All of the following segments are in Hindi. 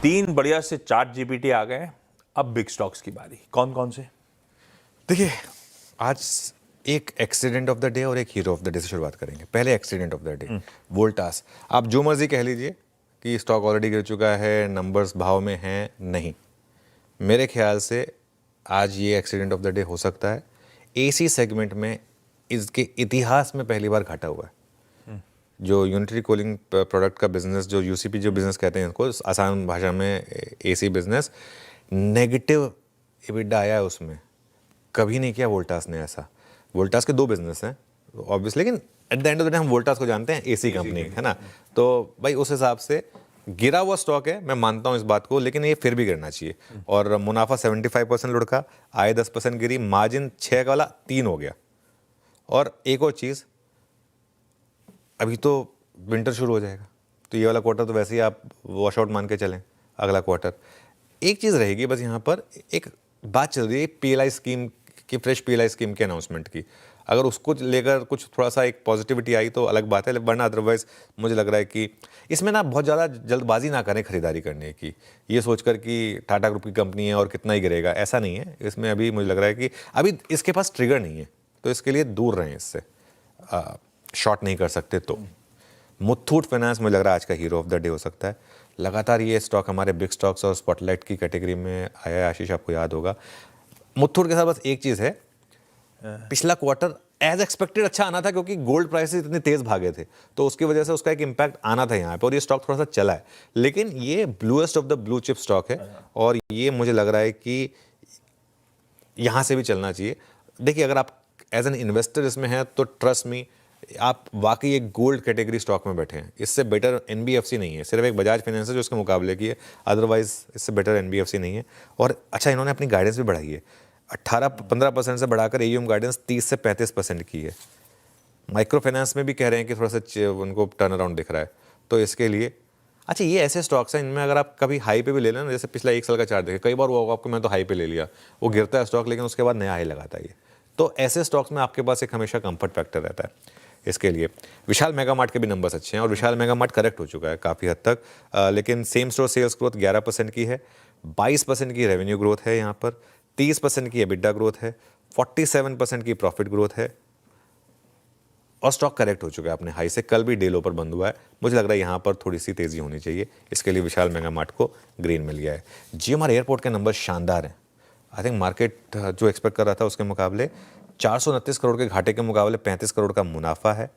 3 बढ़िया से चार्ट जीपीटी आ गए। अब बिग स्टॉक्स की बारी, कौन कौन से? देखिए, आज एक एक्सीडेंट ऑफ द डे और एक हीरो ऑफ द डे से शुरुआत करेंगे। पहले accident of the day, Voltas. आप जो मर्जी कह लीजिए कि स्टॉक ऑलरेडी गिर चुका है, नंबर्स भाव में हैं, नहीं। मेरे ख्याल से आज ये एक्सीडेंट ऑफ द डे हो सकता है। एसी सेगमेंट में इसके इतिहास में पहली बार घाटा हुआ है। जो यूनिटरी कूलिंग प्रोडक्ट का बिजनेस, जो यूसीपी जो बिजनेस कहते हैं इसको आसान भाषा में, एसी बिजनेस, नेगेटिव एबिटा आया है उसमें। कभी नहीं किया वोल्टास ने ऐसा। वोल्टास के 2 बिजनेस हैं ऑब्वियसली, लेकिन at the end of the day हम वोल्टास को जानते हैं एसी कंपनी, है ना। तो भाई उस हिसाब से गिरा हुआ स्टॉक है, मैं मानता हूं इस बात को, लेकिन ये फिर भी गिरना चाहिए। और मुनाफा 75% लुढ़का, आय 10% गिरी, मार्जिन 6 वाला 3 हो गया। और एक और चीज़, अभी तो विंटर शुरू हो जाएगा, तो ये वाला क्वार्टर तो वैसे ही आप वॉश आउट मान के चलें। अगला क्वार्टर एक चीज़ रहेगी बस, यहाँ पर एक बात चल रही है पीएलआई स्कीम की, फ्रेश पीएलआई स्कीम के अनाउंसमेंट की। अगर उसको लेकर कुछ थोड़ा सा एक पॉजिटिविटी आई तो अलग बात है, वरना अदरवाइज मुझे लग रहा है कि इसमें ना बहुत ज़्यादा जल्दबाजी ना करें खरीदारी करने की, ये सोचकर कि टाटा ग्रुप की कंपनी है और कितना ही गिरेगा, ऐसा नहीं है। इसमें अभी मुझे लग रहा है कि अभी इसके पास ट्रिगर नहीं है, तो इसके लिए दूर रहें इससे, शॉर्ट नहीं कर सकते तो। मुथूट फाइनेंस मुझे लग रहा है आज का हीरो ऑफ द डे हो सकता है। लगातार ये स्टॉक हमारे बिग स्टॉक्स और स्पॉटलाइट की कैटेगरी में आया है। आशीष, आपको याद होगा। मुथूट के साथ बस एक चीज़ है, पिछला क्वार्टर एज एक्सपेक्टेड अच्छा आना था, क्योंकि गोल्ड प्राइसेस इतने तेज भागे थे, तो उसकी वजह से उसका एक इम्पैक्ट आना था यहाँ पे, और ये स्टॉक थोड़ा सा चला है। लेकिन ये bluest of the blue chip stock है, और ये मुझे लग रहा है कि यहाँ से भी चलना चाहिए। देखिए, अगर आप एज एन इन्वेस्टर इसमें हैं तो ट्रस्ट मी, आप वाकई एक गोल्ड कैटेगरी स्टॉक में बैठे हैं। इससे बेटर एनबीएफसी नहीं है, सिर्फ एक बजाज फाइनेंस है जो उसके मुकाबले की है, अदरवाइज इससे बेटर एनबीएफसी नहीं है। और अच्छा, इन्होंने अपनी गाइडेंस भी बढ़ाई है, 18-15% से बढ़ाकर एयूएम गाइडेंस 30 से 35% की है। माइक्रो फाइनेंस में भी कह रहे हैं कि थोड़ा सा उनको टर्न अराउंड दिख रहा है, तो इसके लिए अच्छा, ये ऐसे स्टॉक्स हैं इनमें अगर आप कभी हाई पे भी ले लेना, जैसे पिछला 1 साल का चार्ट देखें, कई बार वो होगा आपको, मैं तो हाई पे ले लिया, वो गिरता है स्टॉक, लेकिन उसके बाद नया हाई लगाता है ये। तो ऐसे स्टॉक्स में आपके पास एक हमेशा कंफर्ट फैक्टर रहता है। इसके लिए विशाल मेगा मार्ट के भी नंबर्स अच्छे हैं, और विशाल मेगा मार्ट करेक्ट हो चुका है काफ़ी हद तक, लेकिन सेम स्टोर सेल्स ग्रोथ 11% की है, 22% की रेवेन्यू ग्रोथ है यहाँ पर, 30% की एबिटा ग्रोथ है, 47% की प्रॉफिट ग्रोथ है, और स्टॉक करेक्ट हो चुका है अपने हाई से। कल भी डे लो पर बंद हुआ है, मुझे लग रहा है यहाँ पर थोड़ी सी तेज़ी होनी चाहिए। इसके लिए विशाल मेगा मार्ट को ग्रीन मिल गया है। जीएमआर एयरपोर्ट के नंबर शानदार हैं। आई थिंक मार्केट जो एक्सपेक्ट कर रहा था उसके मुकाबले 429 करोड़ के घाटे के मुकाबले 35 करोड़ का मुनाफा है।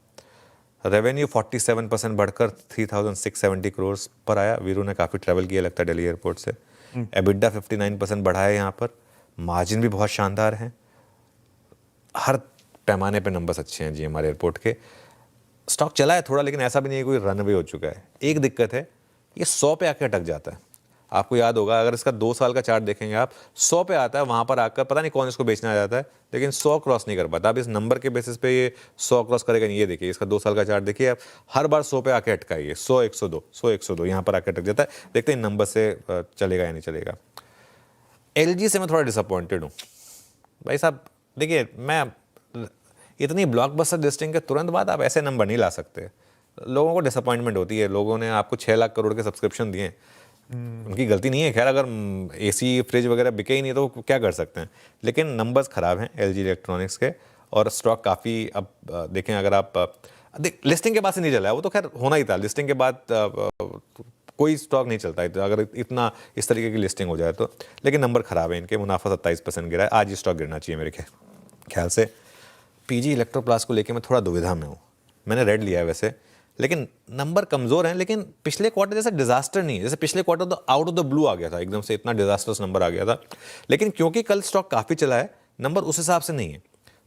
रेवेन्यू 47% बढ़कर 3670 करोड़ पर आया। वीरू ने काफ़ी ट्रैवल किया लगता है दिल्ली एयरपोर्ट से। एबिटा 59% बढ़ा है यहाँ पर। मार्जिन भी बहुत शानदार हैं। हर पैमाने पे नंबर्स अच्छे हैं जीएमआर एयरपोर्ट के। स्टॉक चला है थोड़ा, लेकिन ऐसा भी नहीं है कोई रनवे हो चुका है। एक दिक्कत है, ये 100 पे आके अटक जाता है। आपको याद होगा, अगर इसका 2 साल का चार्ट देखेंगे आप, 100 पे आता है, वहाँ पर आकर पता नहीं कौन इसको बेचने आ जाता है, लेकिन 100 क्रॉस नहीं कर पाता। अब इस नंबर के बेसिस पे ये 100 क्रॉस करेगा नहीं। ये देखिए, इसका 2 साल का चार्ट देखिए आप, हर बार 100 पे आके अटका है ये, 100 102 100 102 यहाँ पर आके अटक जाता है। देखते हैं इन नंबर से चलेगा या नहीं चलेगा। एलजी से मैं थोड़ा डिसअपॉइंटेड हूँ भाई साहब। देखिए, मैं इतनी ब्लॉकबस्टर लिस्टिंग के तुरंत बाद आप ऐसे नंबर नहीं ला सकते। लोगों को डिसअपॉइंटमेंट होती है। लोगों ने आपको 6 लाख करोड़ के सब्सक्रिप्शन दिए, उनकी गलती नहीं है। खैर, अगर एसी फ्रिज वगैरह बिके ही नहीं तो क्या कर सकते हैं, लेकिन नंबर्स ख़राब हैं एलजी इलेक्ट्रॉनिक्स के। और स्टॉक काफ़ी, अब देखें, अगर आप लिस्टिंग के बाद से नहीं चला है, वो तो खैर होना ही था। लिस्टिंग के बाद कोई स्टॉक नहीं चलता है तो अगर इतना इस तरीके की लिस्टिंग हो जाए तो, लेकिन नंबर ख़राब है इनके। मुनाफा 27% गिरा है। आज ये स्टॉक गिरना चाहिए मेरे ख्याल से। पीजी इलेक्ट्रोप्लास्ट को लेकर मैं थोड़ा दुविधा में हूँ। मैंने रेड लिया है वैसे, लेकिन नंबर कमज़ोर हैं। लेकिन पिछले क्वार्टर जैसे डिजास्टर नहीं है। जैसे पिछले क्वार्टर तो आउट ऑफ द ब्लू आ गया था, एकदम से इतना डिजास्टर्स नंबर आ गया था। लेकिन क्योंकि कल स्टॉक काफ़ी चला है, नंबर उस हिसाब से नहीं है।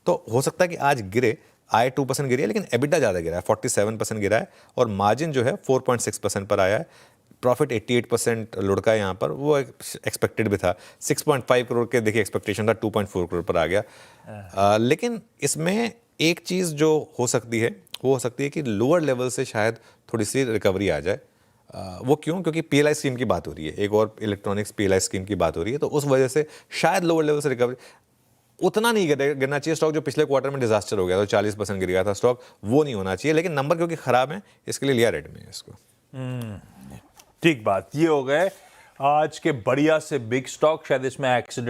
तो हो सकता है कि आज गिरे। आय 2% गिरी है, लेकिन एबिटा ज़्यादा गिरा है, 47% गिरा है, और मार्जिन जो है 4.6% पर आया है। प्रॉफिट 88% लुढ़का है यहाँ पर, वो एक्सपेक्टेड भी था। 6.5 करोड़ के देखिए एक्सपेक्टेशन था, 2.4 करोड़ पर आ गया। लेकिन इसमें एक चीज़ जो हो सकती है वो हो सकती है कि लोअर लेवल से शायद थोड़ी सी रिकवरी आ जाए। वो क्यों? क्योंकि पीएलआई स्कीम की बात हो रही है, एक और इलेक्ट्रॉनिक्स पीएलआई स्कीम की बात हो रही है, तो उस वजह से शायद लोअर लेवल से रिकवरी। उतना नहीं गिरना चाहिए स्टॉक जो पिछले क्वार्टर में डिजास्टर हो गया था, 40% गिर गया था स्टॉक, वो नहीं होना चाहिए। लेकिन नंबर क्योंकि खराब है, इसके लिए लिया रेड में इसको। ठीक बात। ये हो गए आज के बढ़िया से बिग स्टॉक, शायद इसमें एक्सीडेंट